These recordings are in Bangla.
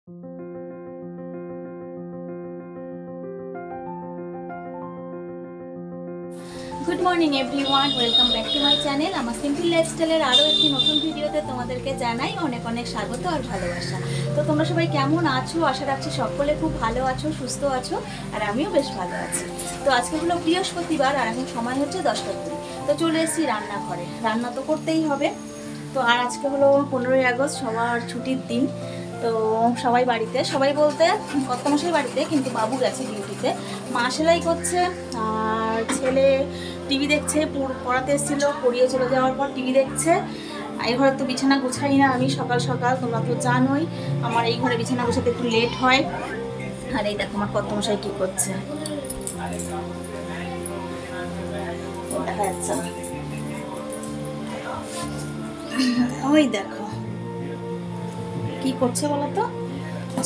Good morning everyone, welcome back to my channel. আমার সিম্পল লাইফস্টাইলের আরও একটি নতুন ভিডিওতে তোমাদেরকে জানাই অনেক অনেক স্বাগত আর ভালোবাসা। তো তোমরা সবাই কেমন আছো? আশা রাখছি সকলে খুব ভালো আছো, সুস্থ আছো, আর আমিও বেশ ভালো আছি। তো আজকে হলো বৃহস্পতিবার আর এখন সময় হচ্ছে 10টা 20। তো চলে এসেছি রান্নাঘরে, রান্না তো করতেই হবে। তো আর আজকে হলো 15ই আগস্ট, সবার ছুটির দিন। তো সবাই বাড়িতে, সবাই বলতে কর্তামশাই বাড়িতে, কিন্তু বাবু গেছে ডিউটিতে। মা সেলাই করছে আর ছেলে টিভি দেখছে। পড়াতে এসেছিলো, পড়িয়ে চলে যাওয়ার পর টিভি দেখছে। এই ঘরে তো বিছানা গুছাই না আমি সকাল সকাল, তোমরা তো জানোই আমার এই ঘরে বিছানা গুছাতে একটু লেট হয়। আর এই দেখো আমার কর্তামশাই কি করছে, দেখা যাচ্ছে না, ওই দেখো কি করছে বলতো,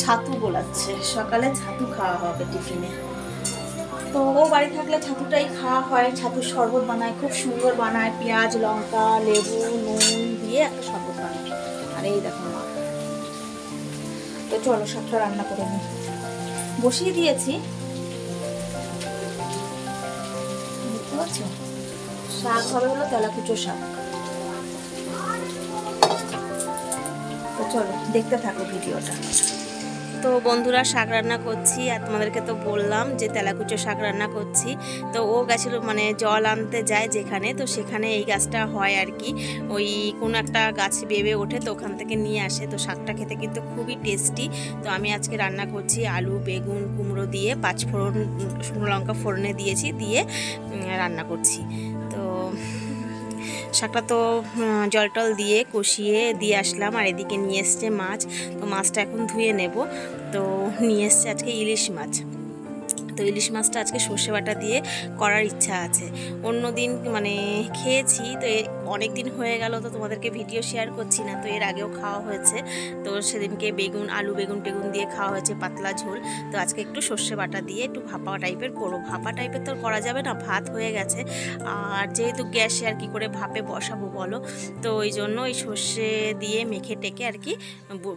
ছাতু গোলাচ্ছে। সকালে ছাতু খাওয়া হবে টিফিনে। তো ও বাড়ি থাকলে ছাতুটাই খাওয়া হয়। ছাতুর শরবত বানায়, খুব সুন্দর বানায়, পেঁয়াজ লঙ্কা লেবু নুন দিয়ে একটা শরবত বানায়। আর এই দেখো মা। তো চলো শাকটা রান্না করে নিই, বসিয়ে দিয়েছি। বুঝতে পারছো, শাক হবে হলো তেলাকুচো শাক। তো চলো দেখতে থাকো ভিডিওটা। তো বন্ধুরা, শাক রান্না করছি আর তোমাদেরকে তো বললাম যে তেলাকুচো শাক রান্না করছি। তো ও গেছিলো মানে জল আনতে যায় যেখানে, তো সেখানে এই গাছটা হয় আর কি, ওই কোনো একটা গাছ বেবে ওঠে, তো ওখান থেকে নিয়ে আসে। তো শাকটা খেতে কিন্তু খুবই টেস্টি। তো আমি আজকে রান্না করছি আলু বেগুন কুমড়ো দিয়ে, 5 ফোড়ন শুকনো লঙ্কা ফোড়নে দিয়েছি, দিয়ে রান্না করছি। তো শাকটা তো জল টল দিয়ে কষিয়ে দিয়ে আসলাম। আর এদিকে নিয়ে এসছে মাছ। তো মাছটা এখন ধুয়ে নেব। তো নিয়ে এসছে আজকে ইলিশ মাছ। তো ইলিশ মাছটা আজকে সর্ষে বাটা দিয়ে করার ইচ্ছা আছে। অন্য দিন মানে খেয়েছি, তো অনেক দিন হয়ে গেল, তো তোমাদেরকে ভিডিও শেয়ার করছি না। তো এর আগেও খাওয়া হয়েছে। তো সেদিনকে বেগুন আলু বেগুন টেগুন দিয়ে খাওয়া হয়েছে, পাতলা ঝোল। তো আজকে একটু সর্ষে বাটা দিয়ে একটু ভাপা টাইপের করবো। ভাপা টাইপের তো করা যাবে না, ভাত হয়ে গেছে। আর যেহেতু গ্যাসে আর কি করে ভাপে বসাবো বলো, তো ওই জন্য ওই সর্ষে দিয়ে মেখে টেকে আর কি,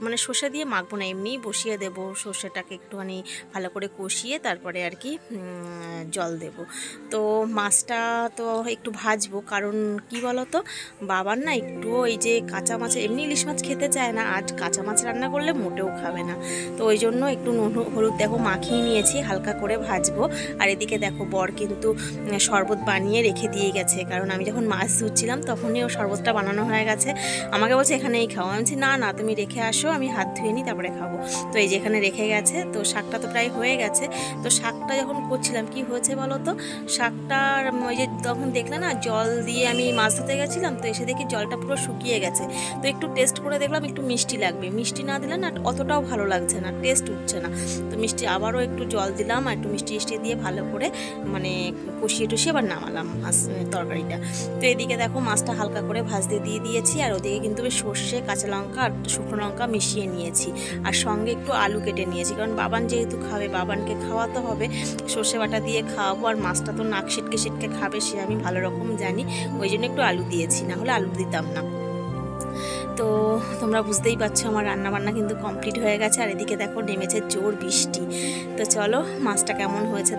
মানে সর্ষে দিয়ে মাখবো না, এমনিই বসিয়ে দেবো। সর্ষেটাকে একটুখানি ভালো করে কষিয়ে তারপরে আর কি জল দেব। তো মাছটা তো একটু ভাজবো, কারণ কি বলতো, বাবার না একটু ওই যে কাঁচা মাছ, এমনি ইলিশ মাছ খেতে চায় না, আজ কাঁচা মাছ রান্না করলে মোটেও খাবে না। তো ওই জন্য একটু নুন হলুদ দেখো মাখিয়ে নিয়েছি, হালকা করে ভাজবো। আর এদিকে দেখো বর কিন্তু শরবত বানিয়ে রেখে দিয়ে গেছে, কারণ আমি যখন মাছ ধুচ্ছিলাম তখনই ও শরবতটা বানানো হয়ে গেছে। আমাকে বলছে এখানেই খাও, আমি বলছি না না তুমি রেখে আসো, আমি হাত ধুয়ে নিই তারপরে খাবো। তো এই যে এখানে রেখে গেছে। তো শাকটা তো প্রায় হয়ে গেছে। তো শাকটা যখন করছিলাম কি হয়েছে বলো তো, শাকটার ওই যে তখন দেখলে না জল দিয়ে আমি মাছ ধুতে গেছিলাম, তো এসে দেখি জলটা পুরো শুকিয়ে গেছে। তো একটু টেস্ট করে দেখলাম একটু মিষ্টি লাগবে, মিষ্টি না দিলে না অতটাও ভালো লাগছে না, টেস্ট উঠছে না। তো মিষ্টি আবারও একটু জল দিলাম আর একটু মিষ্টি মিষ্টি দিয়ে ভালো করে মানে কষিয়ে টষিয়ে আবার নামালাম মাছ তরকারিটা। তো এদিকে দেখো মাছটা হালকা করে ভাজতে দিয়ে দিয়েছি, আর ওদিকে কিন্তু বেশ সর্ষে কাঁচা লঙ্কা আর শুকনো লঙ্কা মিশিয়ে নিয়েছি, আর সঙ্গে একটু আলু কেটে নিয়েছি, কারণ বাবান যেহেতু খাবে, বাবানকে খাওয়াতে হবে, সর্ষে বাটা দিয়ে খাওয়াবো। আর মাছটা তো নাক সিটকে সিটকে খাবে, সে আমি ভালো রকম জানি, ওই জন্য একটু আলু দিয়েছি, না হলে আলু দিতাম না। তো তোমরা বুঝতেই পারছো আমার রান্নাবান্না কিন্তু কমপ্লিট হয়ে গেছে। আর এদিকে দেখো নেমেছে জোর বৃষ্টি। তো চলো মাছটা কেমন হয়েছে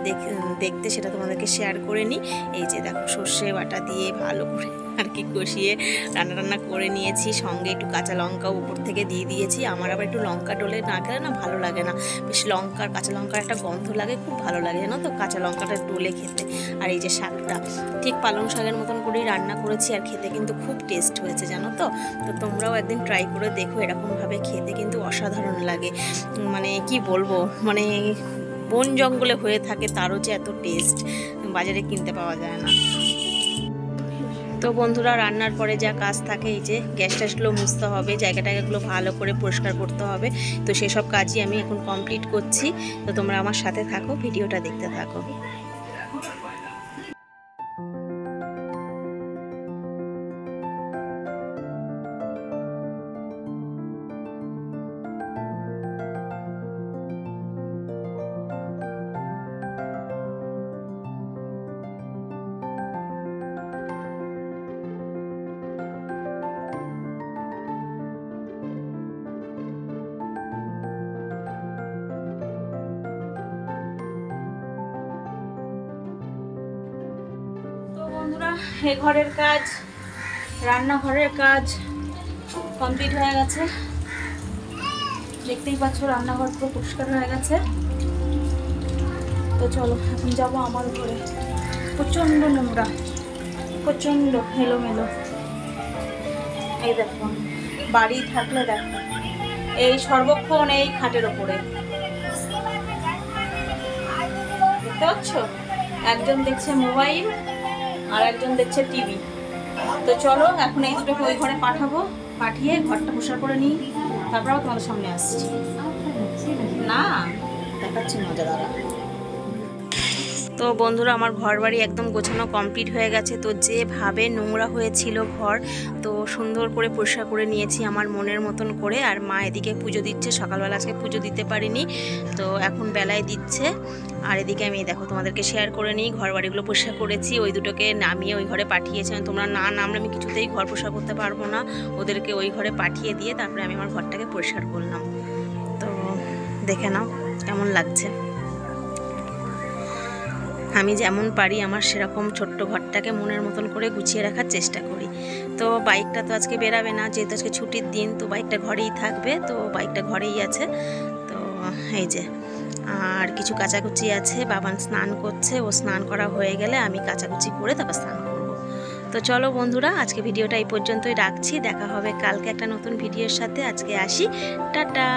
দেখতে সেটা তোমাদেরকে শেয়ার করে নিই। এই যে দেখো সর্ষে বাটা দিয়ে ভালো করে আর কি কষিয়ে রান্না করে নিয়েছি, সঙ্গে একটু কাঁচা লঙ্কাও উপর থেকে দিয়ে দিয়েছি। আমার আবার একটু লঙ্কা ডলে না খেলে না ভালো লাগে না, বেশ লঙ্কার কাঁচা লঙ্কার একটা গন্ধ লাগে, খুব ভালো লাগে জানো তো কাঁচা লঙ্কাটা ডলে খেতে। আর এই যে শাকটা ঠিক পালং শাকের মতন করেই রান্না করেছি, আর খেতে কিন্তু খুব টেস্ট হয়েছে জানো তো। তো তোমরাও একদিন ট্রাই করে দেখো, এরকমভাবে খেতে কিন্তু অসাধারণ লাগে। মানে কি বলবো, মানে বন জঙ্গলে হয়ে থাকে তারও যে এত টেস্ট, বাজারে কিনতে পাওয়া যায় না। তো বন্ধুরা, রান্নার পরে যা কাজ থাকে, এই যে গ্যাস ট্যাসগুলো মুছতে হবে, জায়গাটাগুলো ভালো করে পরিষ্কার করতে হবে। তো সেসব কাজই আমি এখন কমপ্লিট করছি। তো তোমরা আমার সাথে থাকো, ভিডিওটা দেখতে থাকো। এই ঘরের কাজ, রান্নাঘরের কাজ কমপ্লিট হয়ে গেছে। দেখতেই পাচ্ছ রান্নাঘর পুরো পরিষ্কার হয়ে গেছে। তো চলো এখন যাবো আমার ঘরে। প্রচণ্ড নোংরা, প্রচণ্ড এলোমেলো। এই দেখো, বাড়ি থাকলে দেখো এই সর্বক্ষণ এই খাটের ওপরে, দেখতে পাচ্ছ? একজন দেখছে মোবাইল আর একজন দেখছে টিভি। তো চলো এখন এই দুটোকে ওই ঘরে পাঠাবো, পাঠিয়ে ঘরটা পরিষ্কার করে নিই, তারপর আবার তোমাদের সামনে আসছি। না দেখাচ্ছি মজা দাঁড়া। তো বন্ধুরা আমার ঘর বাড়ি একদম গোছানো কমপ্লিট হয়ে গেছে। তো যেভাবে নোংরা হয়েছিল ঘর, তো সুন্দর করে পরিষ্কার করে নিয়েছি আমার মনের মতন করে। আর মা এদিকে পুজো দিচ্ছে, সকালবেলা আজকে পুজো দিতে পারিনি, তো এখন বেলায় দিচ্ছে। আর এদিকে আমি দেখো তোমাদেরকে শেয়ার করে নিই, ঘর বাড়িগুলো পরিষ্কার করেছি। ওই দুটোকে নামিয়ে ওই ঘরে পাঠিয়েছি। তোমরা না নামলে আমি কিছুতেই ঘর পরিষ্কার করতে পারবো না। ওদেরকে ওই ঘরে পাঠিয়ে দিয়ে তারপরে আমি আমার ঘরটাকে পরিষ্কার করলাম। তো দেখে নাও কেমন লাগছে। আমি যেমন পারি আমার সেরকম ছোট্ট ঘরটাকে মনের মতন করে গুছিয়ে রাখার চেষ্টা করি। তো বাইকটা তো আজকে বেরাবে না, যেহেতু আজকে ছুটির দিন, তো বাইকটা ঘরেই থাকবে। তো বাইকটা ঘরেই আছে। তো এই যে আর কিছু কাচাকুচি আছে, বাবান স্নান করছে, ও স্নান করা হয়ে গেলে আমি কাচাকুচি করে তারপর স্নান করব। তো চলো বন্ধুরা আজকে ভিডিওটা এই পর্যন্তই রাখছি। দেখা হবে কালকে একটা নতুন ভিডিওর সাথে। আজকে আসি, টাটা।